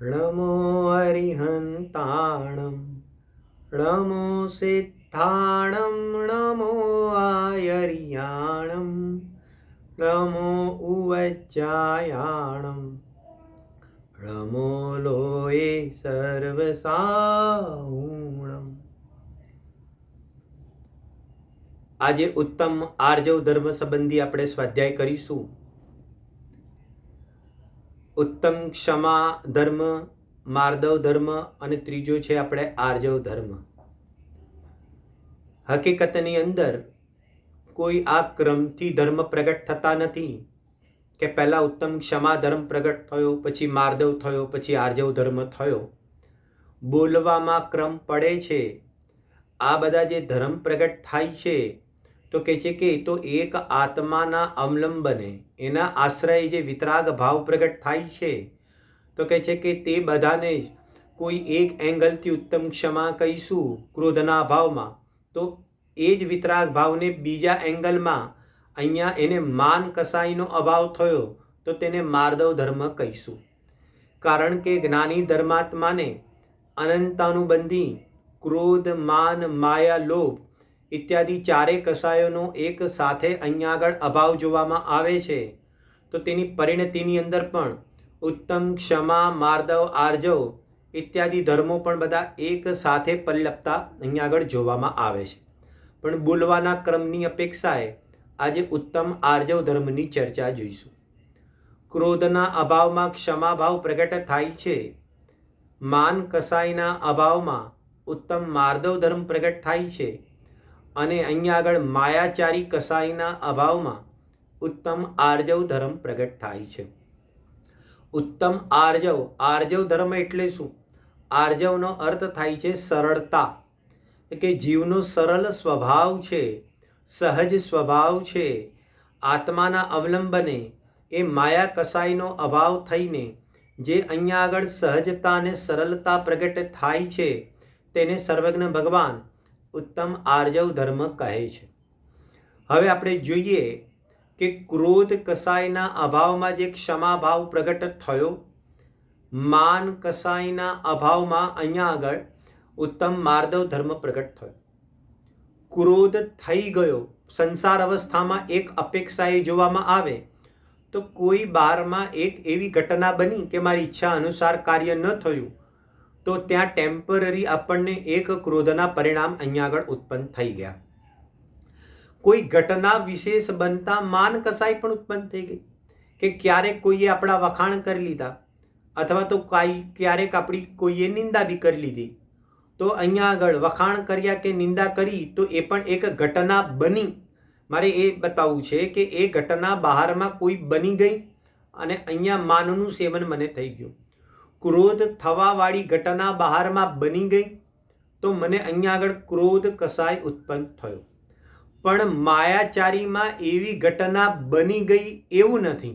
નમો અરિહંતાણમ નમો સિદ્ધાણમ નમો આયર્યાણમ નમો ઉવજ્જાયાણમ નમો લોએ સર્વસાહુણમ. આજે ઉત્તમ આર્જવ ધર્મ સંબંધી આપણે સ્વાધ્યાય કરીશું. ઉત્તમ ક્ષમા ધર્મ, માર્દવ ધર્મ અને ત્રીજો છે આપણે આર્જવ ધર્મ. હકીકતની અંદર કોઈ આ ક્રમથી ધર્મ પ્રગટ થતા નથી કે પહેલાં ઉત્તમ ક્ષમા ધર્મ પ્રગટ થયો, પછી માર્દવ થયો, પછી આર્જવ ધર્મ થયો. બોલવામાં ક્રમ પડે છે. આ બધા જે ધર્મ પ્રગટ થાય છે તો કહે છે કે એ તો એક આત્માના અવલંબને એના આશ્રય જે વિતરાગ ભાવ પ્રગટ થાય છે તો કહે છે કે તે બધાને જ કોઈ એક એંગલથી ઉત્તમ ક્ષમા કહીશું ક્રોધના ભાવમાં, તો એ જ વિતરાગ ભાવને બીજા એંગલમાં અહીંયા એને માન કસાઈનો અભાવ થયો તો તેને માર્દવ ધર્મ કહીશું. કારણ કે જ્ઞાની ધર્માત્માને અનંતાનુબંધી ક્રોધ, માન, માયા, લોભ ઇત્યાદિ ચારે કસાયોનો એક સાથે અહીંયા આગળ અભાવ જોવામાં આવે છે. તો તેની પરિણતિની અંદર પણ ઉત્તમ, ક્ષમા, માર્દવ, આર્જવ ઇત્યાદિ ધર્મો પણ બધા એક સાથે પરિલપતા અહીંયા આગળ જોવામાં આવે છે. પણ બોલવાના ક્રમની અપેક્ષાએ આજે ઉત્તમ આર્જવ ધર્મની ચર્ચા જોઈશું. ક્રોધના અભાવમાં ક્ષમાભાવ પ્રગટ થાય છે. માન કસાઈના અભાવમાં ઉત્તમ માર્દવ ધર્મ પ્રગટ થાય છે. અને અહીંયા આગળ માયાચારી કસાઈના અભાવમાં ઉત્તમ આર્જવ ધર્મ પ્રગટ થાય છે. ઉત્તમ આર્જવ ધર્મ એટલે શું? આર્જવનો અર્થ થાય છે સરળતા, કે જીવનો સરળ સ્વભાવ છે, સહજ સ્વભાવ છે. આત્માના અવલંબને એ માયા કસાઈનો અભાવ થઈને જે અહીંયા આગળ સહજતા અને સરળતા પ્રગટ થાય છે તેને સર્વજ્ઞ ભગવાન ઉત્તમ આર્જવ ધર્મ કહે છે. હવે આપણે જોઈએ કે ક્રોધ કસાઈના અભાવમાં જે ક્ષમાભાવ પ્રગટ થયો, માન કસાઈના અભાવમાં અહીંયા આગળ ઉત્તમ માર્દવ ધર્મ પ્રગટ થયો. ક્રોધ થઈ ગયો સંસાર અવસ્થામાં એક અપેક્ષાએ જોવામાં આવે તો કોઈ બારમાં એક એવી ઘટના બની કે મારી ઈચ્છા અનુસાર કાર્ય ન થયું તો ત્યાં ટેમ્પરરી આપણને એક ક્રોધના પરિણામ અહીંયા આગળ ઉત્પન્ન થઈ ગયા. કોઈ ઘટના વિશેષ બનતા માન કસાઈ પણ ઉત્પન્ન થઈ ગઈ કે ક્યારેક કોઈએ આપણા વખાણ કરી લીધા અથવા તો ક્યારેક આપણી કોઈએ નિંદા બી કરી લીધી. તો અહીંયા આગળ વખાણ કર્યા કે નિંદા કરી તો એ પણ એક ઘટના બની. મારે એ બતાવવું છે કે એ ઘટના બહારમાં કોઈ બની ગઈ અને અહીંયા માનનું સેવન મને થઈ ગયું. ક્રોધ થવાવાળી ઘટના બહારમાં બની ગઈ તો મને અહીંયા આગળ ક્રોધ કસાય ઉત્પન્ન થયો. પણ માયાચારીમાં એવી ઘટના બની ગઈ એવું નથી.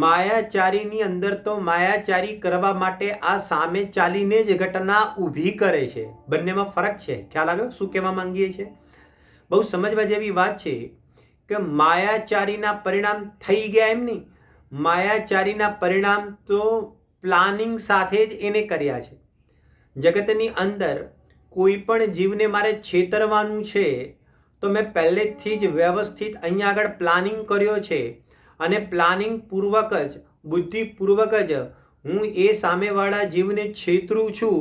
માયાચારીની અંદર તો માયાચારી કરવા માટે આ સામે ચાલીને જ ઘટના ઊભી કરે છે. બંનેમાં ફરક છે. ખ્યાલ આવ્યો શું કહેવા માંગીએ છીએ? બહુ સમજવા જેવી વાત છે કે માયાચારીના પરિણામ થઈ ગયા એમ નહીં. માયાચારીના પરિણામ તો પ્લાનિંગ સાથે જ એને કર્યા છે. જગતની અંદર કોઈ પણ જીવને મારે છેતરવાનું છે તો મેં પહેલેથી જ વ્યવસ્થિત અહીંયા આગળ પ્લાનિંગ કર્યો છે અને પ્લાનિંગ પૂર્વક જ બુદ્ધિપૂર્વક જ હું એ સામેવાળા જીવને છેતરું છું.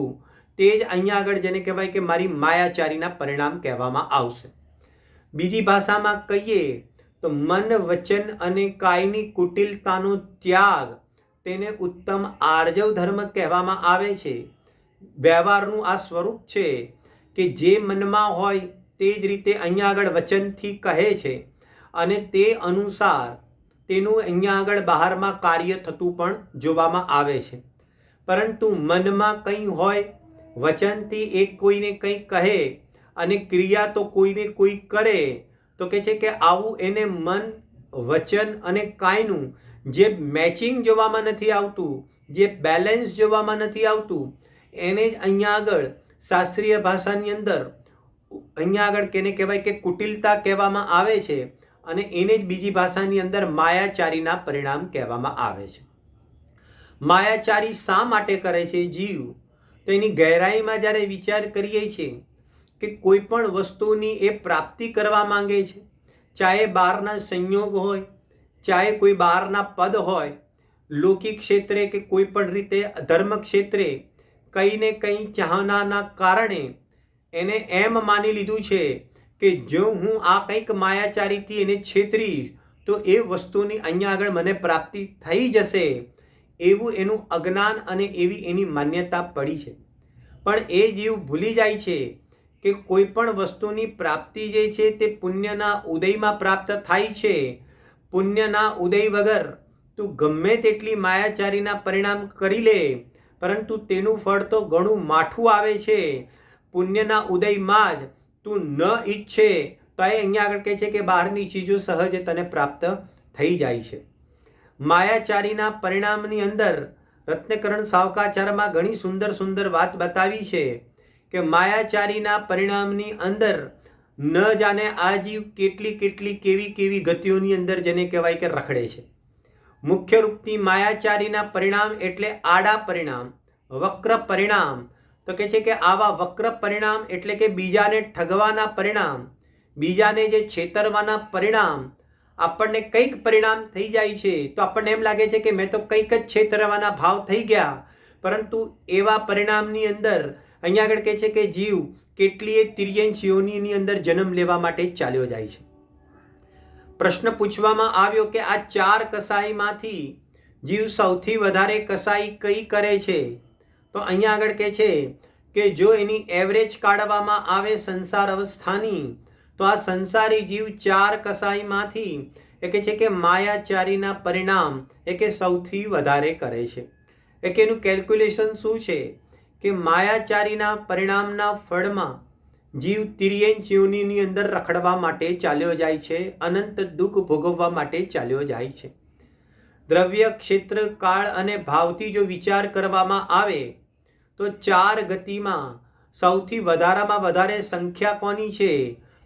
તે જ અહીંયા આગળ જેને કહેવાય કે મારી માયાચારીના પરિણામ કહેવામાં આવશે. બીજી ભાષામાં કહીએ તો મન, વચન અને કાયની કુટિલતાનો ત્યાગ તેને ઉત્તમ આર્જવ ધર્મ કહેવામાં આવે છે. વ્યવહારનું આ સ્વરૂપ છે કે જે મનમાં હોય તે જ રીતે અહીંયા આગળ વચનથી કહે છે અને તે અનુસાર તેનું અહીંયા આગળ બહારમાં કાર્ય થતું પણ જોવામાં આવે છે. પરંતુ મનમાં કંઈ હોય, વચનથી એક કોઈને કંઈ કહે અને ક્રિયા તો કોઈને કોઈ કરે તો કહે છે કે આવું એને મન, વચન અને કાયનું જે મેચિંગ જોવામાં નથી આવતું, જે બેલેન્સ જોવામાં નથી આવતું, એને જ અહીંયા આગળ શાસ્ત્રીય ભાષાની અંદર અહીંયા આગળ કેને કહેવાય કે કુટિલતા કહેવામાં આવે છે અને એને જ બીજી ભાષાની અંદર માયાચારીના પરિણામ કહેવામાં આવે છે. માયાચારી શા માટે કરે છે જીવ? તો એની ગહેરાઈમાં જ્યારે વિચાર કરીએ છીએ કે કોઈ પણ વસ્તુની એ પ્રાપ્તિ કરવા માંગે છે, ચાહે બહારના સંયોગ હોય, ચાહે કોઈ બહારના પદ હોય, લૌકિક ક્ષેત્રે કે કોઈ પણ રીતે ધર્મ ક્ષેત્રે કંઈ ને કંઈ ચાહનાના કારણે એને એમ માની લીધું છે કે જો હું આ કંઈક માયાચારીથી એને છેતરીશ તો એ વસ્તુની અહીંયા આગળ મને પ્રાપ્તિ થઈ જશે, એવું એનું અજ્ઞાન અને એવી એની માન્યતા પડી છે. પણ એ જીવ ભૂલી જાય છે કે કોઈ પણ વસ્તુની પ્રાપ્તિ જે છે તે પુણ્યના ઉદયમાં પ્રાપ્ત થાય છે. પુણ્યના ઉદય વગર તું ગમે તેટલી માયાચારીના પરિણામ કરી લે, પરંતુ તેનું ફળ તો ઘણું માઠું આવે છે. પુણ્યના ઉદયમાં જ તું ન ઈચ્છે તો એ અહીંયા આગળ કહે છે કે બહારની ચીજો સહજ તને પ્રાપ્ત થઈ જાય છે. માયાચારીના પરિણામની અંદર રત્નકરણ સાવકાચારમાં ઘણી સુંદર સુંદર વાત બતાવી છે કે માયાચારીના પરિણામની અંદર ન જાણે આ જીવ કેટલી કેટલી કેવી કેવી ગતિઓની અંદર જેને કહેવાય કે રખડે છે. મુખ્ય રૂપથી માયાચારીના પરિણામ એટલે આડા પરિણામ, વક્ર પરિણામ. તો કહે છે કે આવા વક્ર પરિણામ એટલે કે બીજાને ઠગવાના પરિણામ, બીજાને જે છેતરવાના પરિણામ, આપણને કંઈક પરિણામ થઈ જાય છે તો આપણને એમ લાગે છે કે મેં તો કંઈક જ છેતરવાના ભાવ થઈ ગયા, પરંતુ એવા પરિણામની અંદર અહીંયા આગળ કહે છે કે જીવ કેટલીય તિર્યંચ યોનિની અંદર જન્મ લેવા માટે ચાલ્યો જાય છે. પ્રશ્ન પૂછવામાં આવ્યો કે આ 4 કસાઈમાંથી જીવ સૌથી વધારે કસાઈ કઈ કરે છે? તો અહીંયા આગળ કહે છે કે જો એની એવરેજ કાઢવામાં આવે સંસાર અવસ્થાની, તો આ સંસારી જીવ 4 કસાઈમાંથી એ કહે છે કે માયાચારીના પરિણામ એ કે સૌથી વધારે કરે છે. એ કે એનું કેલ્ક્યુલેશન શું છે કે માયાચારીના પરિણામના ફળમાં જીવ તિર્યંચ યોનિની અંદર રખડવા માટે ચાલ્યો જાય છે, અનંત દુઃખ ભોગવવા માટે ચાલ્યો જાય છે. દ્રવ્ય, ક્ષેત્ર, કાળ અને ભાવથી જો વિચાર કરવામાં આવે તો 4 ગતિમાં સૌથી વધારામાં વધારે સંખ્યા કોની છે?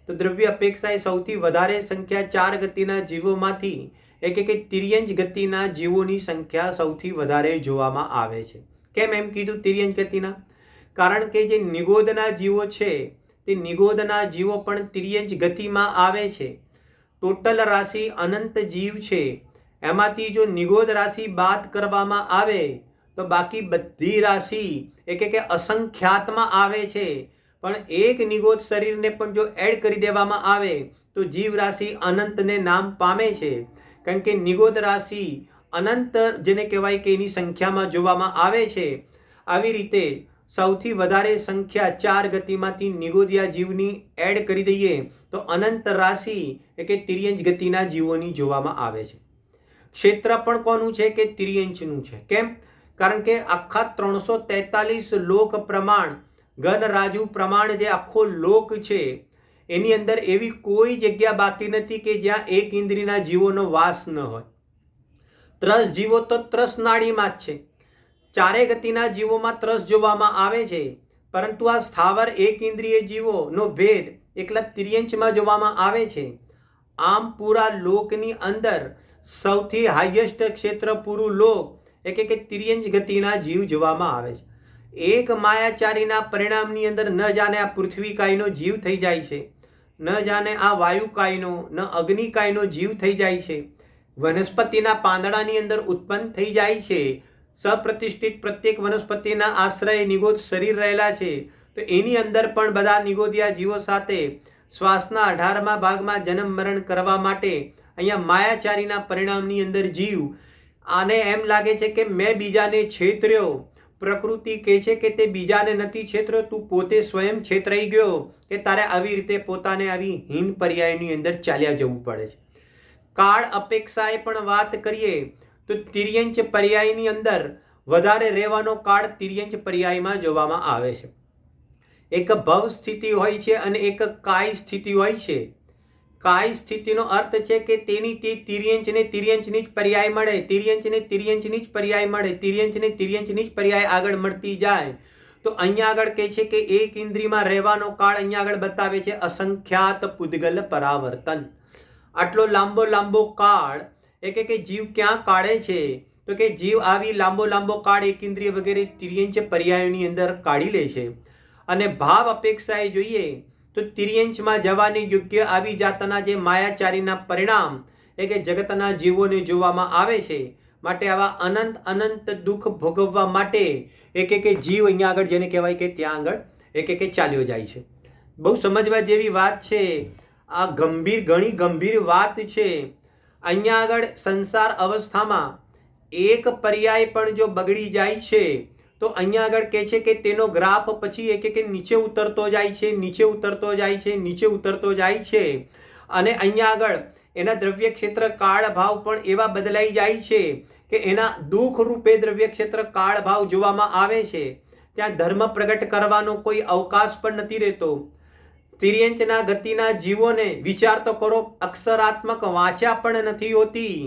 તો દ્રવ્ય અપેક્ષાએ સૌથી વધારે સંખ્યા 4 ગતિના જીવોમાંથી એક તિર્યંચ ગતિના જીવોની સંખ્યા સૌથી વધારે જોવામાં આવે છે. કેમ એમ કીધું તિર્યંચ ગતિના? કારણ કે જે નિગોદના જીવો છે તે નિગોદના જીવો પણ તિર્યંચ ગતિમાં આવે છે. ટોટલ રાશિ અનંત જીવ છે, એમાંથી જો નિગોદ રાશિ બાદ કરવામાં આવે તો બાકી બધી રાશિ એક અસંખ્યાતમાં આવે છે. પણ એક નિગોદ શરીરને પણ જો એડ કરી દેવામાં આવે તો જીવ રાશિ અનંતને નામ પામે છે. કારણ કે નિગોદ રાશિ અનંત જેને કહેવાય કે એની સંખ્યામાં જોવામાં આવે છે. આવી રીતે સૌથી વધારે સંખ્યા 4 ગતિમાંથી નિગોદિયા જીવની એડ કરી દઈએ તો અનંત રાશિ કે તિર્યંચ ગતિના જીવોની જોવામાં આવે છે. ક્ષેત્ર પણ કોનું છે કે તિર્યંચનું છે. કેમ? કારણ કે આખા 343 લોક પ્રમાણ, ઘન રાજુ પ્રમાણ જે આખો લોક છે એની અંદર એવી કોઈ જગ્યા બાકી નથી કે જ્યાં એક ઇન્દ્રિયના જીવોનો વાસ ન હોય. 3 જીવો તો 3 નાડીમાં જ છે. 4 ગતિના જીવોમાં 3 જોવામાં આવે છે, પરંતુ આ સ્થાવર એક ઇન્દ્રિય જીવોનો ભેદ એકલા તિર્યંચમાં જોવામાં આવે છે. આમ પૂરા લોકની અંદર સૌથી હાઈએસ્ટ ક્ષેત્ર પૂરું લોક એક તિર્યંચ ગતિના જીવ જોવામાં આવે છે. એક માયાચારીના પરિણામની અંદર ન જાણે આ પૃથ્વીકાયનો જીવ થઈ જાય છે, ન જાણે આ વાયુકાયનો, ન અગ્નિકાયનો જીવ થઈ જાય છે, વનસ્પતિના પાંદડાની અંદર ઉત્પન્ન થઈ જાય છે. સપ્રતિષ્ઠિત પ્રત્યેક વનસ્પતિના આશ્રય નિગોદ શરીર રહેલા છે, તો એની અંદર પણ બધા નિગોદિયા જીવો સાથે શ્વાસના 18મા ભાગમાં જન્મ મરણ કરવા માટે અહીંયા માયાચારીના પરિણામની અંદર જીવ આને એમ લાગે છે કે મેં બીજાને છેતર્યો. પ્રકૃતિ કહે છે કે તે બીજાને નથી છેતર્યો, તું પોતે સ્વયં છેતરાઈ ગયો કે તારે આવી રીતે પોતાને આવી હીન પર્યાયની અંદર ચાલ્યા જવું પડે છે. કાળ અપેક્ષાએ પણ વાત કરીએ તો તિર્યંચ પર્યાયની અંદર વધારે રહેવાનો કાળ તિર્યંચ પર્યાયમાં જોવામાં આવે છે. એક ભવ સ્થિતિ હોય છે અને એક કાય સ્થિતિ હોય છે. કાય સ્થિતિનો અર્થ છે કે તેની તે તિર્યંચને તિર્યંચની જ પર્યાય મળે, તિર્યંચને તિર્યંચની જ પર્યાય મળે, તિર્યંચને તિર્યંચની જ પર્યાય આગળ મળતી જાય. તો અહીંયા આગળ કહે છે કે એક ઇન્દ્રિયમાં રહેવાનો કાળ અહીંયા આગળ બતાવે છે અસંખ્યાત પુદ્ગલ પરાવર્તન. આટલો લાંબો કાળ કે જીવ ક્યાં કાઢે છે તો કે જીવ આવી લાંબો લાંબો કાળ એક ઇન્દ્રિય વગેરે તિર્યંચ પર્યાયોની અંદર કાઢી લે છે અને ભાવ અપેક્ષાએ જોઈએ તો તિર્યંચમાં જવાને યોગ્ય આવી જાતના જે માયાચારીના પરિણામ એ કે જગતના જીવોને જોવામાં આવે છે. માટે આવા અનંત અનંત દુઃખ ભોગવવા માટે એક જીવ અહીંયા આગળ જેને કહેવાય કે ત્યાં આગળ એક ચાલ્યો જાય છે. બહુ સમજવા જેવી વાત છે. આ ઘણી ગંભીર વાત છે. અહીંયા આગળ સંસાર અવસ્થામાં એક પર્યાય પણ જો બગડી જાય છે તો અહીંયા આગળ કહે છે કે તેનો ગ્રાફ પછી એક નીચે ઉતરતો જાય છે, નીચે ઉતરતો જાય છે, નીચે ઉતરતો જાય છે. અને અહીંયા આગળ એના દ્રવ્ય ક્ષેત્ર કાળ ભાવ પણ એવા બદલાઈ જાય છે કે એના દુઃખ રૂપે દ્રવ્ય ક્ષેત્ર કાળ ભાવ જોવામાં આવે છે. ત્યાં ધર્મ પ્રગટ કરવાનો કોઈ અવકાશ પણ નથી રહેતો. તિર્યંચના ગતિના જીવોને વિચાર તો કરો, અક્ષરાત્મક વાંચા પણ નથી હોતી.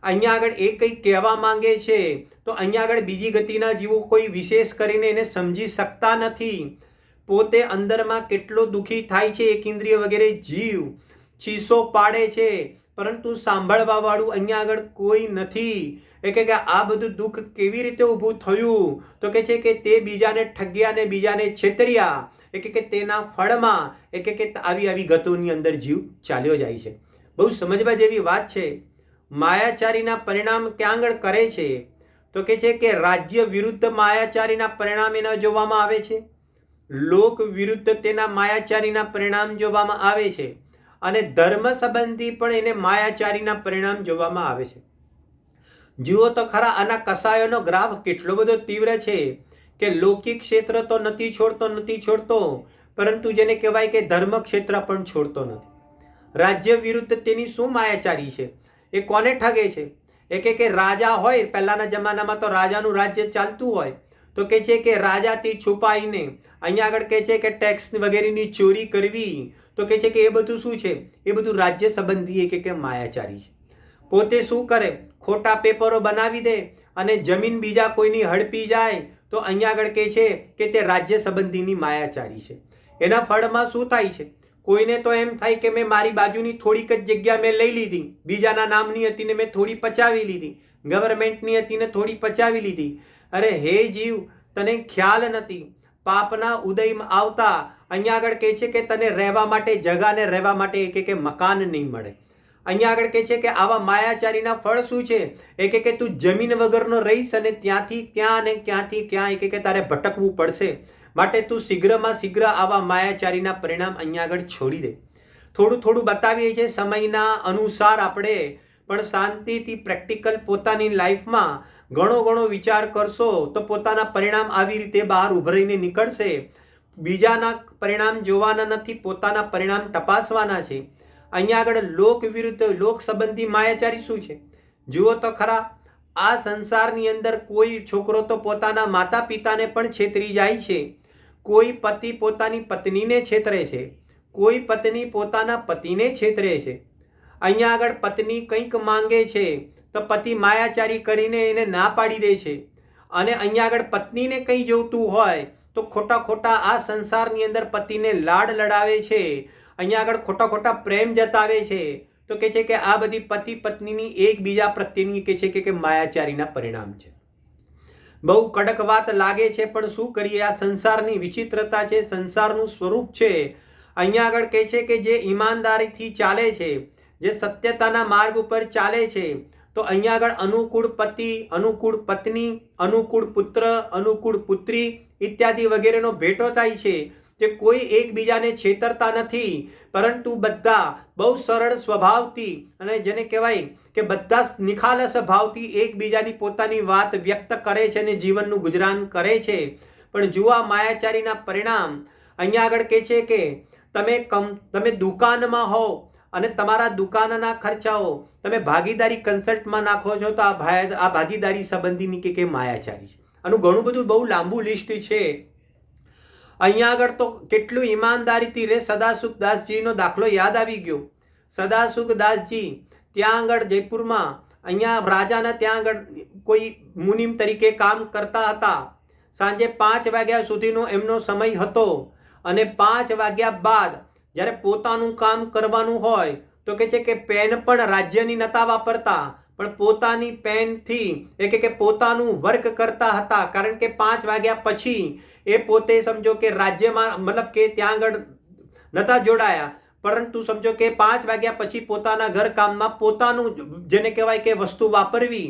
અહીંયા આગળ એ કંઈ કહેવા માંગે છે તો અહીંયા આગળ બીજી ગતિના જીવો કોઈ વિશેષ કરીને એને સમજી શકતા નથી. પોતે અંદરમાં કેટલો દુઃખી થાય છે એક ઇન્દ્રિય વગેરે જીવ, ચીસો પાડે છે, પરંતુ સાંભળવા વાળું અહીંયા આગળ કોઈ નથી. એ કે આ બધું દુઃખ કેવી રીતે ઊભું થયું? તો કે છે કે તે બીજાને ઠગ્યા ને બીજાને છેતર્યા. કે તેના ફળમાં આવી ગતોની અંદર જીવ ચાલ્યો જાય છે. બહુ સમજવા જેવી વાત છે. માયાચારીના પરિણામ ક્યાં આગળ કરે છે તો કે છે કે રાજ્ય વિરુદ્ધ માયાચારીના પરિણામ એના જોવામાં આવે છે, લોક વિરુદ્ધ તેના માયાચારીના પરિણામ જોવામાં આવે છે, અને ધર્મ સંબંધી પણ એને માયાચારીના પરિણામ જોવામાં આવે છે. જુઓ તો ખરા, આના કસાયોનો ગ્રાફ કેટલો બધો તીવ્ર છે કે લૌકિક ક્ષેત્ર તો નથી છોડતો, પરંતુ જેને કહેવાય કે ધર્મ ક્ષેત્ર પણ છોડતો નથી. રાજ્ય વિરુદ્ધ તેની શું માયાચારી છે? એ કોને ઠગે છે? એ કે રાજા હોય, પહેલાના જમાનામાં તો રાજાનું રાજ્ય ચાલતું હોય તો કે છે કે રાજાથી છુપાઈને અહીંયા આગળ કહે છે કે ટેક્સ વગેરેની ચોરી કરવી, તો કે છે કે એ બધું શું છે? એ બધું રાજ્ય સંબંધી કે માયાચારી છે. પોતે શું કરે? ખોટા પેપરો બનાવી દે અને જમીન બીજા કોઈની હડપી જાય તો અહીંયા આગળ કહે છે કે તે રાજ્ય સંબંધીની માયાચારી છે. એના ફળમાં શું થાય છે? કોઈને તો એમ થાય કે મેં મારી બાજુની થોડીક જ જગ્યા મેં લઈ લીધી, બીજાના નામની હતી ને મેં થોડી પચાવી લીધી, ગવર્મેન્ટની હતી ને થોડી પચાવી લીધી. અરે હે જીવ, તને ખ્યાલ નથી. પાપના ઉદયમાં આવતા અહીંયા આગળ કહે છે કે તને રહેવા માટે જગા ને રહેવા માટે કે મકાન નહીં મળે. અહીંયા આગળ કહે છે કે આવા માયાચારીના ફળ શું છે? કે તું જમીન વગરનો રહીશ અને ત્યાંથી ક્યાં અને ક્યાંથી ક્યાં કે તારે ભટકવું પડશે. માટે તું શીઘ્રમાં શીઘ્ર આવા માયાચારીના પરિણામ અહીંયા આગળ છોડી દે. થોડું થોડું બતાવીએ છીએ સમયના અનુસાર આપણે, પણ શાંતિથી પ્રેક્ટિકલ પોતાની લાઈફમાં ઘણો વિચાર કરશો તો પોતાના પરિણામ આવી રીતે બહાર ઉભરીને નીકળશે. બીજાના પરિણામ જોવાના નથી, પોતાના પરિણામ તપાસવાના છે. અહીંયા આગળ લોક વિરુદ્ધ લોક સંબંધી માયાચારી શું છે? જુઓ તો ખરા, આ સંસારની અંદર કોઈ છોકરો તો પોતાના માતા પિતાને પણ છેતરી જાય છે, કોઈ પતિ પોતાની પત્નીને છેતરે છે, કોઈ પત્ની પોતાના પતિને છેતરે છે. અહીંયા આગળ પત્ની કંઈક માંગે છે તો પતિ માયાચારી કરીને એને ના પાડી દે છે, અને અહીંયા આગળ પત્નીને કંઈ જોઈતું હોય તો ખોટા આ સંસારની અંદર પતિને લાડ લડાવે છે, અહીંયા આગળ ખોટા પ્રેમ જતાવે છે. તો કે છે કે આ બધી પતિ પત્નીની એકબીજા પ્રત્યેની કે છે કે માયાચારીના પરિણામ છે. બહુ કડક વાત લાગે છે, પણ શું કરીએ? આ સંસારની વિચિત્રતા છે, સંસારનું સ્વરૂપ છે. અહીંયા આગળ કહે છે કે જે ઈમાનદારીથી ચાલે છે, જે સત્યતાના માર્ગ ઉપર ચાલે છે, તો અહીંયા આગળ અનુકૂળ પતિ, અનુકૂળ પત્ની, અનુકૂળ પુત્ર, અનુકૂળ પુત્રી ઇત્યાદિ વગેરેનો ભેટો થાય છે. જે કોઈ એકબીજાને છેતરતા નથી, પરંતુ બધા બહુ સરળ સ્વભાવથી અને જેને કહેવાય કે બધા નિખાલસ ભાવથી એકબીજાની પોતાની વાત વ્યક્ત કરે છે અને જીવનનું ગુજરાન કરે છે. પણ જુઓ માયાચારીના પરિણામ અહીંયા આગળ કહે છે કે તમે દુકાનમાં હો અને તમારા દુકાનના ખર્ચાઓ તમે ભાગીદારી કન્સલ્ટમાં નાખો છો તો આ ભાગીદારી સંબંધીની કે માયાચારી છે. આનું ઘણું બધું બહુ લાંબુ લિસ્ટ છે. અહીંયા આગળ તો કેટલું ઈમાનદારીથી રે. સદાસુખ દાસજીનો દાખલો યાદ આવી ગયો. સદાસુખ દાસજી ત્યાં આગળ જયપુરમાં અહીંયા રાજાના ત્યાં આગળ કોઈ મુનિમ તરીકે કામ કરતા હતા. સાંજે 5 વાગ્યા સુધીનો એમનો સમય હતો, અને 5 વાગ્યા બાદ જ્યારે પોતાનું કામ કરવાનું હોય તો કે છે કે પેન પણ રાજ્યની નતા વાપરતા, પણ પોતાની પેનથી કે પોતાનું વર્ક કરતા હતા, કારણ કે 5 વાગ્યા પછી એ પોતે સમજો કે રાજ્યમાં મતલબ કે ત્યાં આગળ નતા જોડાયા, પરંતુ સમજો કે 5 વાગ્યા પછી પોતાના ઘર કામમાં પોતાનું જેને કહેવાય કે વસ્તુ વાપરવી,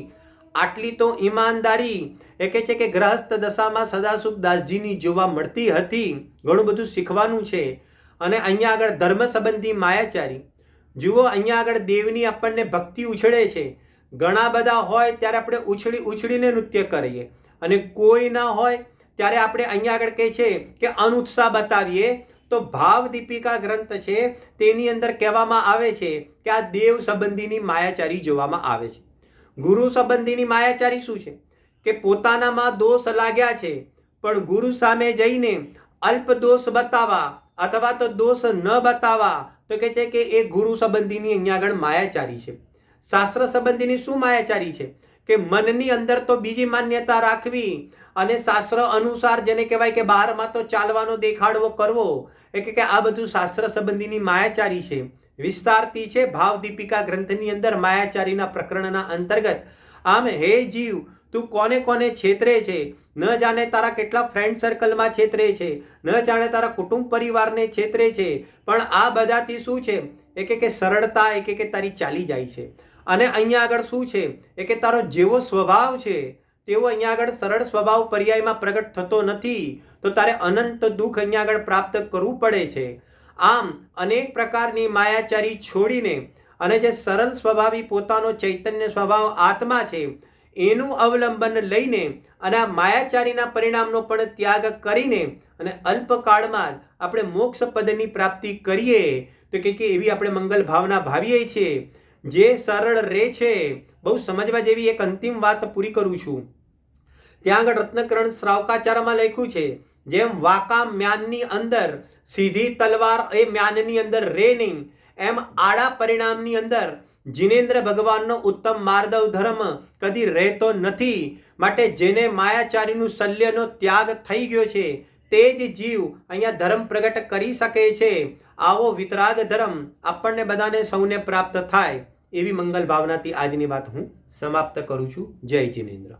આટલી તો ઈમાનદારી એ કહે છે કે ગ્રહસ્થ દશામાં સદાસુખ દાસજીની જોવા મળતી હતી. ઘણું બધું શીખવાનું છે. અને અહીંયા આગળ ધર્મ સંબંધી માયાચારી જુઓ, અહીંયા આગળ દેવની આપણને ભક્તિ ઉછળે છે. ઘણા બધા હોય ત્યારે આપણે ઉછળીને નૃત્ય કરીએ, અને કોઈ ના હોય ત્યારે આપણે અહીંયા આગળ કહે છે કે અનુત્સાહ બતાવીએ. તો ભાવ દીપિકા ગ્રંથ છે તેની અંદર કહેવામાં આવે છે કે આ દેવ સંબંધીની માયાચારી જોવામાં આવે છે. ગુરુ સંબંધીની માયાચારી શું છે કે પોતાનામાં દોષ લાગ્યા છે પણ ગુરુ સામે જઈને અલ્પ દોષ બતાવવા અથવા તો દોષ ન બતાવવા, તો કહે છે કે એ ગુરુ સંબંધીની અહીંયા આગળ માયાચારી છે. શાસ્ત્ર સંબંધીની શું માયાચારી છે કે મનની અંદર તો બીજી માન્યતા રાખવી અને શાસ્ત્ર અનુસાર જેને કહેવાય કે બહારમાં તો ચાલવાનો દેખાડવો કરવો, કે આ બધું શાસ્ત્ર સંબંધીની માયાચારી છે. વિસ્તારથી છે ભાવ દીપિકા ગ્રંથની અંદર માયાચારીના પ્રકરણના અંતર્ગત. આમ હે જીવ, તું કોને કોને છેતરે છે, ન જાણે તારા કેટલા ફ્રેન્ડ સર્કલમાં છેતરે છે, ન જાણે તારા કુટુંબ પરિવારને છેતરે છે, પણ આ બધાથી શું છે કે સરળતા કે તારી ચાલી જાય છે. અને અહીંયા આગળ શું છે કે તારો જેવો સ્વભાવ છે તેવો અહીંયા આગળ સરળ સ્વભાવ પર્યાયમાં પ્રગટ થતો નથી, તો તારે અનંત દુઃખ અહીંયા આગળ પ્રાપ્ત કરવું પડે છે. આમ અનેક પ્રકારની માયાચારી છોડીને અને જે સરળ સ્વભાવી પોતાનો ચૈતન્ય સ્વભાવ આત્મા છે એનું અવલંબન લઈને અને આ માયાચારીના પરિણામનો પણ ત્યાગ કરીને અને અલ્પકાળમાં જ આપણે મોક્ષ પદની પ્રાપ્તિ કરીએ, તો કે એવી આપણે મંગલ ભાવના ભાવીએ છીએ. જે સરળ રહે છે, બહુ સમજવા જેવી એક અંતિમ વાત પૂરી કરું છું. ત્યાં આગળ રત્નકરણ શ્રાવકાચારમાં લખ્યું છે, જેમ વાંકા મ્યાનની અંદર સીધી તલવાર એ મ્યાનની અંદર રે નહીં, એમ આડા પરિણામની અંદર જીનેન્દ્ર ભગવાનનો ઉત્તમ માર્દવ ધર્મ કદી રહેતો નથી. માટે જેને માયાચારીનું શલ્યનો ત્યાગ થઈ ગયો છે તે જ જીવ અહીંયા ધર્મ પ્રગટ કરી શકે છે. આવો વિતરાગ ધર્મ આપણને બધાને સૌને પ્રાપ્ત થાય એવી મંગલ ભાવનાથી આજની વાત હું સમાપ્ત કરું છું. જય જીનેન્દ્ર.